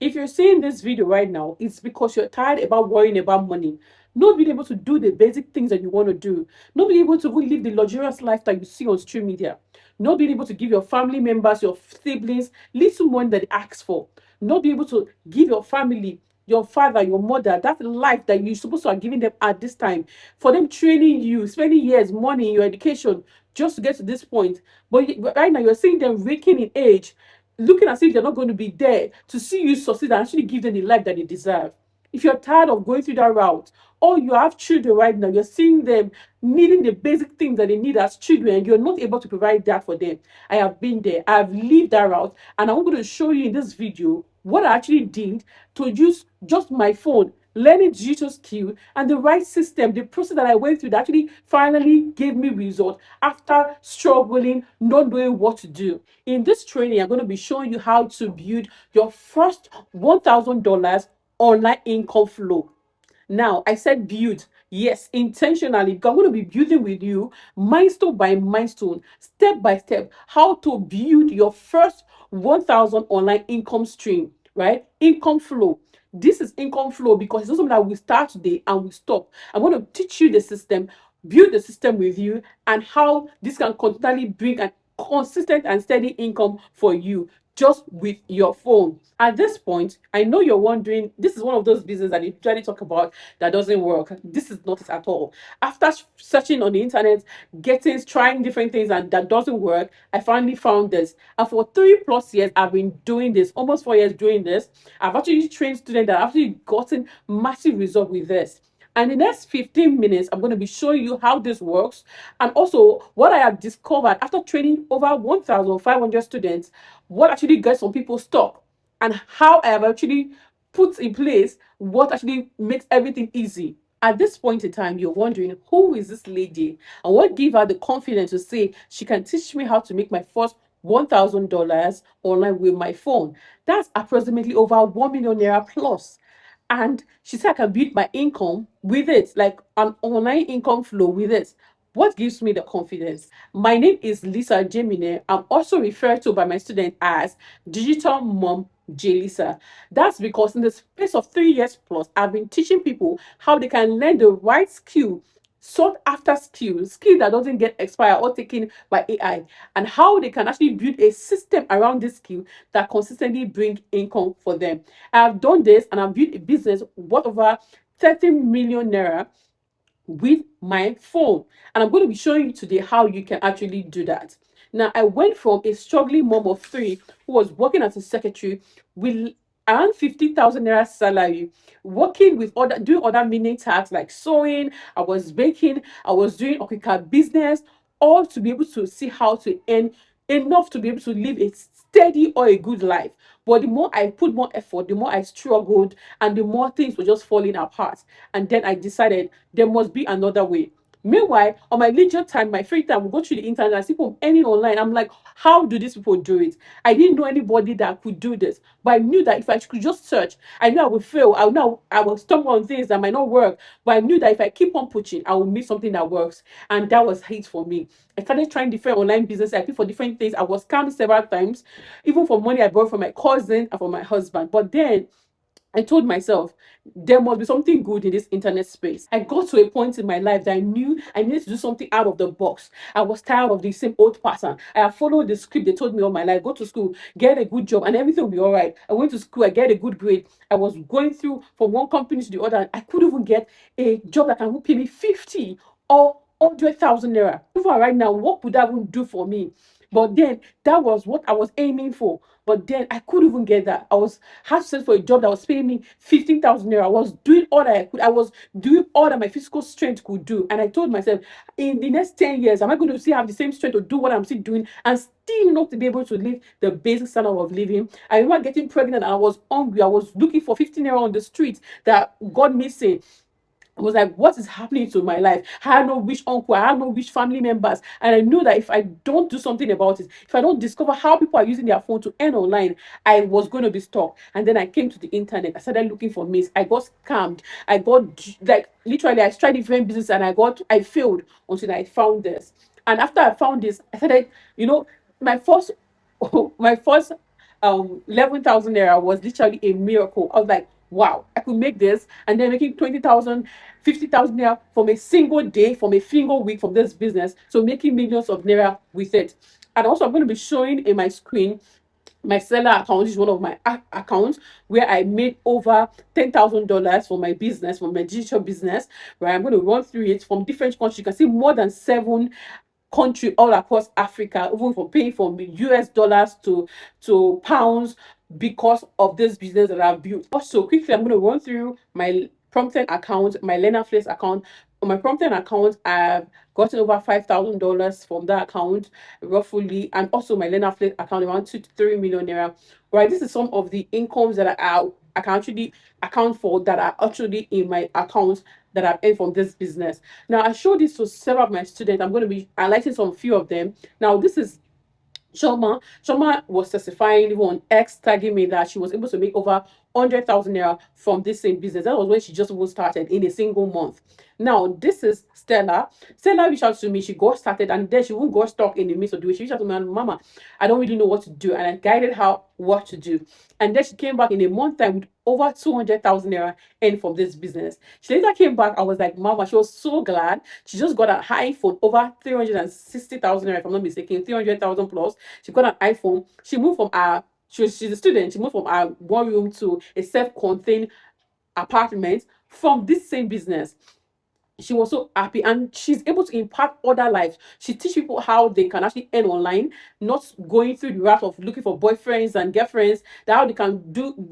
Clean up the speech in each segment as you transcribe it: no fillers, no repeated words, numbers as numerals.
If you're seeing this video right now, it's because you're tired about worrying about money, not being able to do the basic things that you want to do, not being able to go live the luxurious life that you see on stream media, not being able to give your family members, your siblings, little money that they ask for, not being able to give your family, your father, your mother, that life that you're supposed to have given them at this time, for them training you, spending years, money in your education just to get to this point. But right now, you're seeing them raking in age, looking as if they're not going to be there to see you succeed and actually give them the life that they deserve. If you're tired of going through that route, or you have children right now, you're seeing them needing the basic things that they need as children, and you're not able to provide that for them. I have been there, I have lived that route, and I'm going to show you in this video what I actually did to use just my phone, learning digital skill, and the right system, the process that I went through that actually finally gave me results after struggling, not knowing what to do. In this training, I'm going to be showing you how to build your first $1,000 online income flow. Now, I said build. Yes, intentionally. I'm going to be building with you milestone by milestone, step by step, how to build your first 1,000 online income stream, right? Income flow. This is income flow because it's not something that we start today and we stop. I'm going to teach you the system, build the system with you, and how this can continually bring an consistent and steady income for you just with your phone. At this point, I know you're wondering, this is one of those businesses that you usually talk about that doesn't work. This is not it at all. After searching on the internet, trying different things and that doesn't work, I finally found this. And for 3+ years, I've been doing this, almost 4 years doing this. I've actually trained students that have actually gotten massive results with this. And in the next 15 minutes, I'm going to be showing you how this works and also what I have discovered after training over 1,500 students, what actually gets some people stuck, and how I have actually put in place what actually makes everything easy. At this point in time, you're wondering, who is this lady and what gave her the confidence to say she can teach me how to make my first $1,000 online with my phone? That's approximately over 1 million naira plus. And she said I can build my income with it, like an online income flow with it. What gives me the confidence? My name is Lisa Jemine. I'm also referred to by my student as Digital Mom J-Lisa. That's because in the space of 3 years plus, I've been teaching people how they can learn the right skill, sought after skill that doesn't get expired or taken by AI, and how they can actually build a system around this skill that consistently bring income for them. I have done this and I've built a business worth over 30 million naira with my phone. And I'm going to be showing you today how you can actually do that. Now, I went from a struggling mom of three who was working as a secretary with around 50,000 naira salary, working with doing other mini tasks like sewing, I was baking, I was doing Okika business, all to be able to see how to earn enough to be able to live a steady or a good life. But the more I put more effort, the more I struggled, and the more things were just falling apart. And then I decided there must be another way. Meanwhile, on my leisure time, my free time, we go through the internet and see people earning online. I'm like, how do these people do it? I didn't know anybody that could do this, but I knew that if I could just search, I knew I would fail. I know I will stumble on things that might not work, but I knew that if I keep on pushing, I will meet something that works. And that was hate for me. I started trying different online business. I paid for different things. I was scammed several times, even for money I borrowed from my cousin and from my husband. But then I told myself there must be something good in this internet space. I got to a point in my life that I knew I needed to do something out of the box. I was tired of the same old pattern. I have followed the script they told me all my life: go to school, get a good job, and everything will be all right. I went to school, I get a good grade. I was going through from one company to the other, and I couldn't even get a job that can pay me 50 or 100,000 naira. Even right now, what would that even do for me? But then that was what I was aiming for. But then I couldn't even get that. I was had to search for a job that was paying me 15,000 naira. I was doing all that I could. I was doing all that my physical strength could do. And I told myself, in the next 10 years, am I going to still have the same strength to do what I'm still doing and still not to be able to live the basic standard of living? I remember getting pregnant and I was hungry. I was looking for 15 naira on the street that got missing. I was like, what is happening to my life? I had no which uncle, I had no which family members. And I knew that if I don't do something about it, if I don't discover how people are using their phone to earn online, I was going to be stuck. And then I came to the internet. I started looking for means. I got scammed. I got, like, literally, I tried different business and I failed until I found this. And after I found this, I started, my first, my first 11,000 naira was literally a miracle. I was like, wow, I could make this, and then making 20,000, 50,000 naira from a single day, from a single week from this business. So making millions of naira with it. And also, I'm going to be showing in my screen my seller account is one of my accounts where I made over $10,000 for my business, for my digital business. Where I'm going to run through it from different countries. You can see more than 7 countries all across Africa, even from paying from US dollars to pounds because of this business that I've built. Also, quickly, I'm going to run through my Prompting account, my Learner Place account. On my Prompting account, I've gotten over $5,000 from that account, roughly, and also my Learner Place account around 2 to 3 million naira. Right, this is some of the incomes that I can actually account for that are actually in my account that I've earned from this business. Now, I showed this to several of my students. I'm going to be highlighting some few of them. Now, this is Shoma. Shoma was testifying even on X, tagging me that she was able to make over 100,000 naira from this same business. That was when she just started in a single month. Now, this is Stella. Stella reached out to me. She got started, and then she won't got stuck in the midst of the way. She reached out to me and, Mama, I don't really know what to do. And I guided her what to do. And then she came back in a month time with over 200,000 naira in from this business. She later came back. I was like, Mama, she was so glad. She just got an iPhone over 360,000 naira, if I'm not mistaken, 300,000 plus. She got an iPhone. She moved from she's a student. She moved from our 1 room to a self-contained apartment from this same business. She was so happy, and she's able to impact other lives. She teach people how they can actually earn online, not going through the route of looking for boyfriends and girlfriends. That how they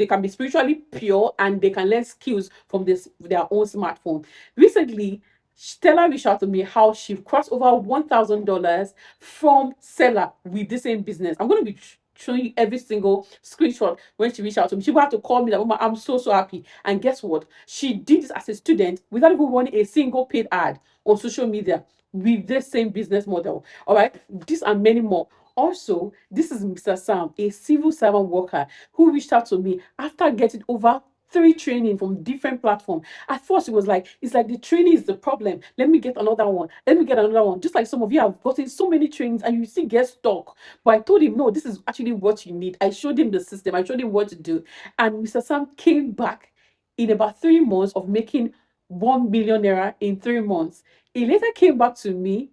can be spiritually pure, and they can learn skills from their own smartphone. Recently, Stella reached out to me how she crossed over $1,000 from seller with the same business. I'm going to be showing you every single screenshot when she reached out to me. She would have to call me that, Mama, I'm so happy. And guess what? She did this as a student without even running a single paid ad on social media with this same business model. All right, this and many more. Also, this is Mr. Sam, a civil servant worker who reached out to me after getting over 3 training from different platforms. At first, it was like, it's like the training is the problem. Let me get another one. Let me get another one. Just like some of you have gotten so many trainings and you still get stuck. But I told him, no, this is actually what you need. I showed him the system. I showed him what to do. And Mr. Sam came back in about 3 months of making 1 million naira in 3 months. He later came back to me.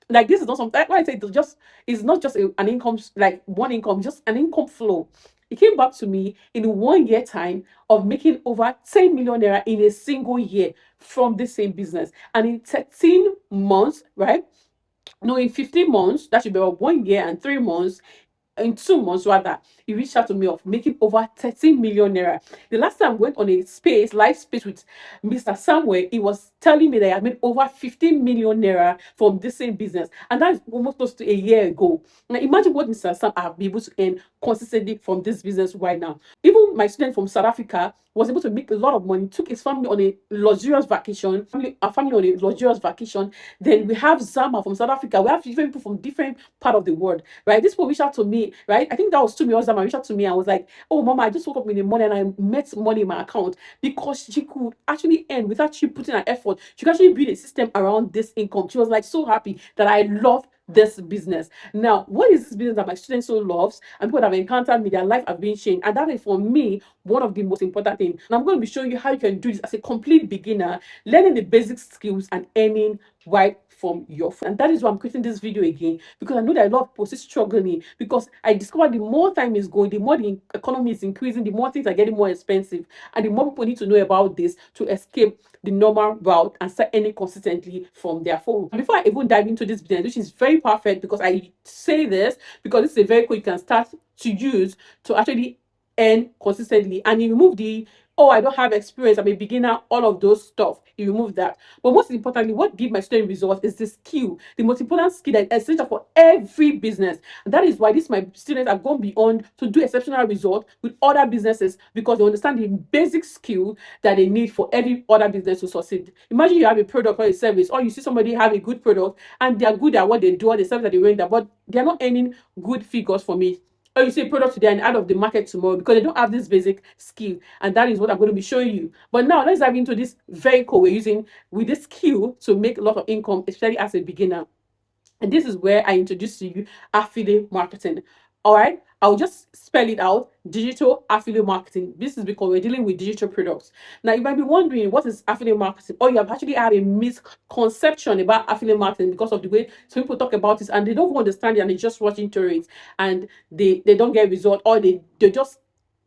Like, this is not something, why I say it's not just an income, like one income, just an income flow. He came back to me in 1 year time of making over 10 million naira in a single year from the same business. And in 13 months, right? No, in 15 months, that should be about 1 year and 3 months, in 2 months rather, he reached out to me of making over 13 million naira. The last time I went on a live space with Mr. Samuel, he was telling me that I had made over 15 million naira from this same business, and that is almost close to a year ago. Now imagine what Mr. Sam have been able to earn consistently from this business right now. Even my student from South Africa was able to make a lot of money, took his family on a luxurious vacation, our family on a luxurious vacation. Then we have Zama from South Africa. We have different people from different part of the world, right? This people reached out to me, right? I think that was 2 years Zama reached out to me and was like, oh, Mama, I just woke up in the morning and I met money in my account, because she could actually earn without she putting an effort. She could actually build a system around this income. She was like so happy that I love this business. Now, what is this business that my students so loves and people that have encountered me, their life have been changed? And that is for me one of the most important things. And I'm going to be showing you how you can do this as a complete beginner, learning the basic skills and earning right from your phone. And that is why I'm creating this video again, because I know that a lot of people are struggling, because I discovered the more time is going, the more the economy is increasing, the more things are getting more expensive, and the more people need to know about this to escape the normal route and start earning consistently from their phone. And before I even dive into this business, which is very perfect, because I say this because this is a very cool you can start to use to actually earn consistently, and you remove the, oh, I don't have experience, I'm a beginner, all of those stuff. You remove that. But most importantly, what gives my student results is the skill, the most important skill that is essential for every business. And that is why my students have gone beyond to do exceptional results with other businesses, because they understand the basic skill that they need for every other business to succeed. Imagine you have a product or a service, or you see somebody have a good product and they are good at what they do, or the service that they render, but they are not earning good figures from it. Or you see a product today and out of the market tomorrow because they don't have this basic skill. And that is what I'm going to be showing you. But now let's dive into this vehicle we're using with this skill to make a lot of income, especially as a beginner. And this is where I introduce to you affiliate marketing. All right, I'll just spell it out: digital affiliate marketing. This is because we're dealing with digital products. Now, you might be wondering what is affiliate marketing, or you have actually had a misconception about affiliate marketing because of the way some people talk about it and they don't understand it and they just rush into it and they don't get result, or they just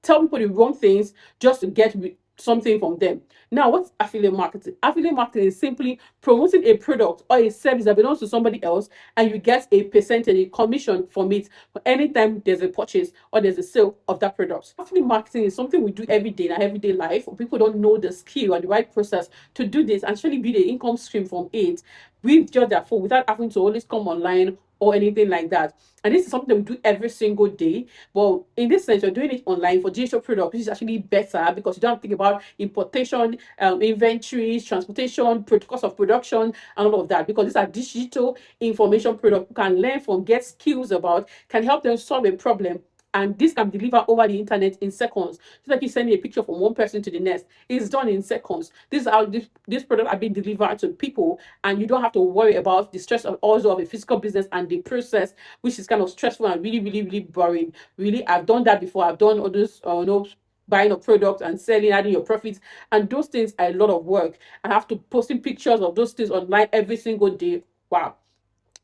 tell people the wrong things just to get something from them. Now, what's affiliate marketing? Affiliate marketing is simply promoting a product or a service that belongs to somebody else, and you get a percentage, a commission from it for anytime there's a purchase or there's a sale of that product. Affiliate marketing is something we do every day in our everyday life. People don't know the skill and the right process to do this and actually build an income stream from it with just their phone without having to always come online or anything like that. And this is something that we do every single day. But in this sense, you're doing it online for digital products, which is actually better because you don't have to think about importation, inventories, transportation, cost of production, and all of that. Because these are digital information products you can learn from, get skills about, can help them solve a problem. And this can be delivered over the internet in seconds. Just like you sending a picture from one person to the next, it's done in seconds. This is how this product are being delivered to people, and you don't have to worry about the stress of also of a physical business and the process, which is kind of stressful and really, really, really boring. Really, I've done that before. I've done all those, buying a product and selling, adding your profits, and those things are a lot of work. I have to posting pictures of those things online every single day. Wow.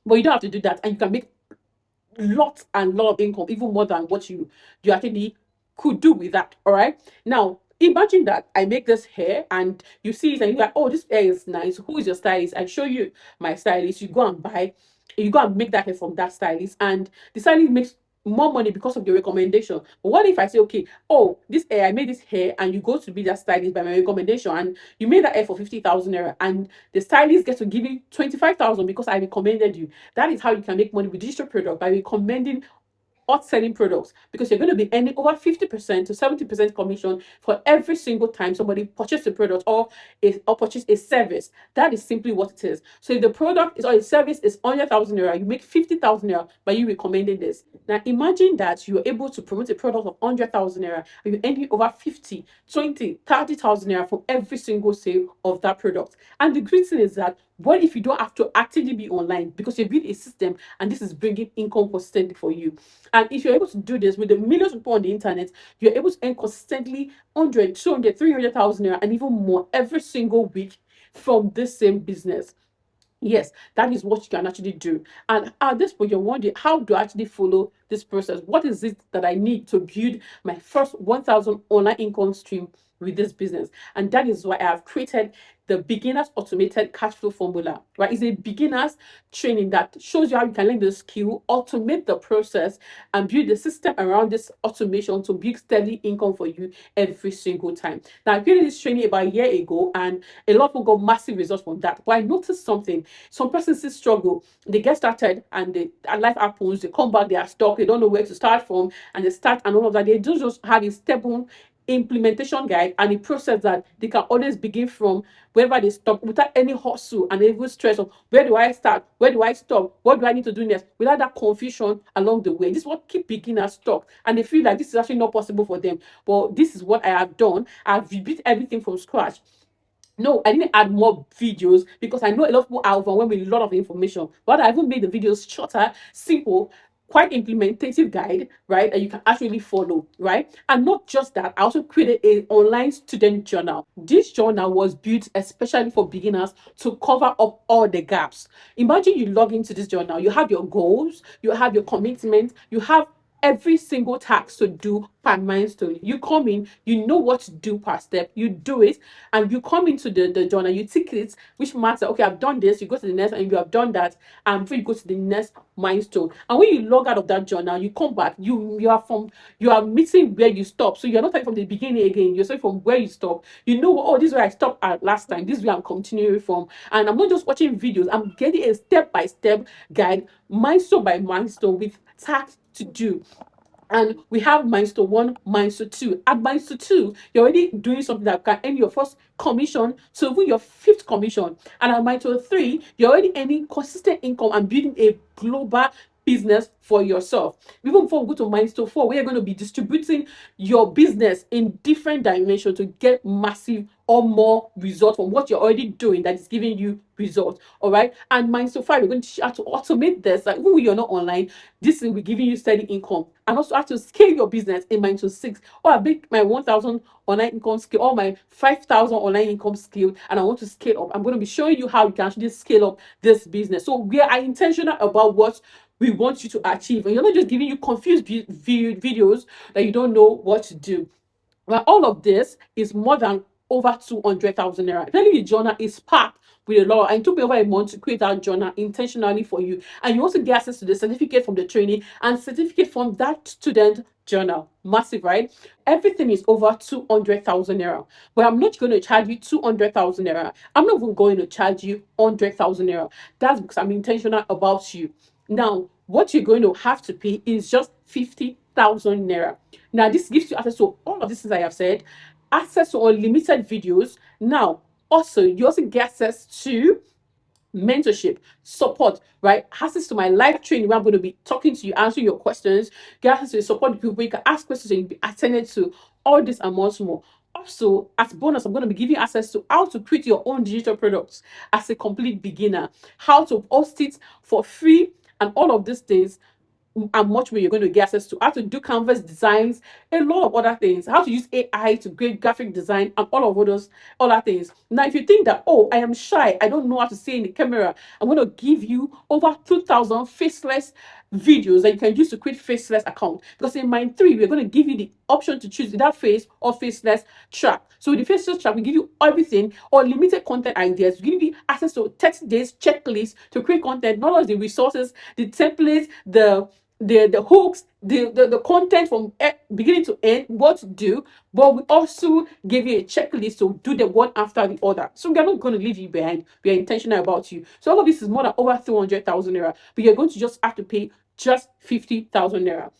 But you don't have to do that, and you can make lot and lot of income, even more than what you actually could do with that. All right. Now, imagine that I make this hair and you see it and you're like, oh, this hair is nice. Who is your stylist? I show you my stylist. You go and make that hair from that stylist, and the stylist makes more money because of your recommendation. But what if I say, okay, oh, this hair, I made this hair, and you go to be that stylist by my recommendation, and you made that hair for 50,000 naira, and the stylist gets to give you 25,000 because I recommended you. That is how you can make money with digital product, by recommending hot selling products, because you're going to be earning over 50% to 70% commission for every single time somebody purchases a product or purchase a service. That is simply what it is. So if the product is or a service is 100,000 naira, you make 50,000 naira by you recommending this. Now imagine that you're able to promote a product of 100,000 naira and you're earning over 50, 20, 30,000 naira from every single sale of that product. And the great thing is that, what if you don't have to actively be online because you build a system and this is bringing income consistently for you? And if you're able to do this with the millions of people on the internet, you're able to earn consistently 100, 200, 300,000 naira and even more every single week from this same business. Yes, that is what you can actually do. And at this point, you're wondering, how do I actually follow this process? What is it that I need to build my first 1,000 online income stream with this business? And that is why I have created the beginner's automated cash flow formula, right? It's a beginner's training that shows you how you can learn the skill, automate the process, and build the system around this automation to build steady income for you every single time. Now, I created this training about a year ago, and a lot of people got massive results from that. But I noticed something. Some persons still struggle. They get started and life happens. They come back, they are stuck. They don't know where to start from, and they start and all of that. They don't just have a stable implementation guide and a process that they can always begin from wherever they stop without any hustle and even stress of where do I start, where do I stop, what do I need to do next, without that confusion along the way. This is what keep beginners stuck, and they feel like this is actually not possible for them. But this is what I have done. I've rebuilt everything from scratch. No, I didn't add more videos because I know a lot of people are overwhelmed with a lot of information. But I even made the videos shorter, simple, quite implementative guide, right? That you can actually follow, right? And not just that, I also created an online student journal. This journal was built especially for beginners to cover up all the gaps. Imagine you log into this journal, you have your goals, you have your commitment, you have every single task to do per milestone. You come in, you know what to do per step, you do it, and you come into the journal, you tick it, which marks that, okay, I've done this, you go to the next, and you have done that, and before you go to the next milestone. And when you log out of that journal, you come back, you are meeting where you stop. So you're not starting from the beginning again, you're starting from where you stop. You know, oh, this is where I stopped at last time, this is where I'm continuing from. And I'm not just watching videos, I'm getting a step-by-step guide, milestone by milestone, with tasks to do. And we have milestone 1, milestone 2. At milestone 2, you're already doing something that can earn your first commission to even your 5th commission. And at milestone 3, you're already earning consistent income and building a global business for yourself. Even before we go to milestone 4, we are going to be distributing your business in different dimensions to get massive or more results from what you're already doing that is giving you results. All right. And mindset 5, we're going to teach you how to automate this. Like, even when you're not online, this will be giving you steady income. And also how to scale your business in mindset 6. Oh, I make my 1,000 online income skill, or my 5,000 online income skill, and I want to scale up. I'm going to be showing you how you can actually scale up this business. So we are intentional about what we want you to achieve, and you're not just giving you confused videos that you don't know what to do. Well, all of this is more than over 200,000 naira. Telling the journal is packed with a lot. And it took me over a month to create that journal intentionally for you. And you also get access to the certificate from the training and certificate from that student journal. Massive, right? Everything is over 200,000 naira. But I'm not going to charge you 200,000 naira. I'm not even going to charge you 100,000 naira. That's because I'm intentional about you. Now, what you're going to have to pay is just 50,000 naira. Now, this gives you access to all of these things I have said, access to unlimited videos. Now, also, you also get access to mentorship, support, right? Access to my live training where I'm going to be talking to you, answering your questions, get access to support people where you can ask questions and you'll be attended to. All this and much more. Also, as bonus, I'm going to be giving you access to how to create your own digital products as a complete beginner, how to host it for free, and all of these things and much more you're going to get access to, how to do canvas designs, a lot of other things, how to use AI to create graphic design, and all of those other things. Now, if you think that, oh, I am shy, I don't know how to say in the camera, I'm going to give you over 2,000 faceless videos that you can use to create faceless account. Because in Mind 3, we're going to give you the option to choose either face or faceless track. So with the faceless track, we give you everything or limited content ideas. We give you access to 30 days checklist to create content, not only the resources, the templates, the hooks, the content from beginning to end, what to do, but we also give you a checklist to do them one after the other. So we are not going to leave you behind. We are intentional about you. So all of this is more than over 300,000 naira, but you're going to just have to pay just 50,000 naira.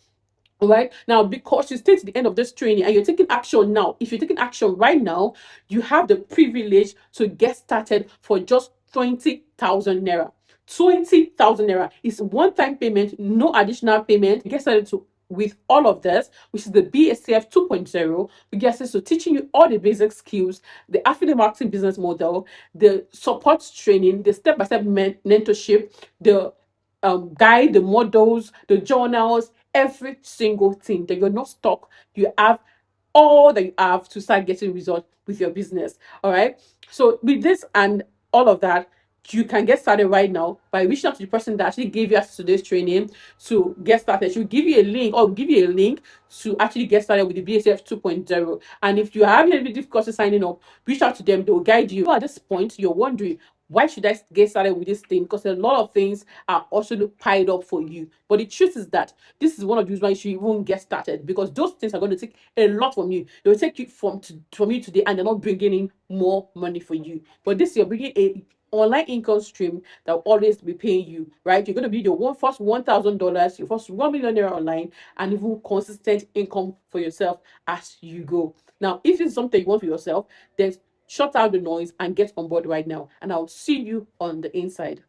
All right. Now, because you stay to the end of this training and you're taking action now, if you're taking action right now, you have the privilege to get started for just 20,000 naira. 20,000 naira is one-time payment, no additional payment. Get started to with all of this, which is the BACF 2.0. We get access to teaching you all the basic skills, the affiliate marketing business model, the support training, the step-by-step mentorship, the guide, the models, the journals, every single thing that you're not stuck. You have all that you have to start getting results with your business. All right. So with this and all of that, you can get started right now by reaching out to the person that actually gave you access to this training to get started. She'll give you a link or give you a link to actually get started with the BACF 2.0. And if you are having any difficulty signing up, reach out to them. They will guide you. At this point, you're wondering, why should I get started with this thing? Because a lot of things are also piled up for you. But the truth is that this is one of the reasons why you should even get started, because those things are going to take a lot from you. They will take you from you today, and they're not bringing in more money for you. But this, you're bringing a online income stream that will always be paying you, right? You're going to be your first $1,000, your first 1 million naira online, and even consistent income for yourself as you go. Now, if it's something you want for yourself, then shut out the noise and get on board right now. And I'll see you on the inside.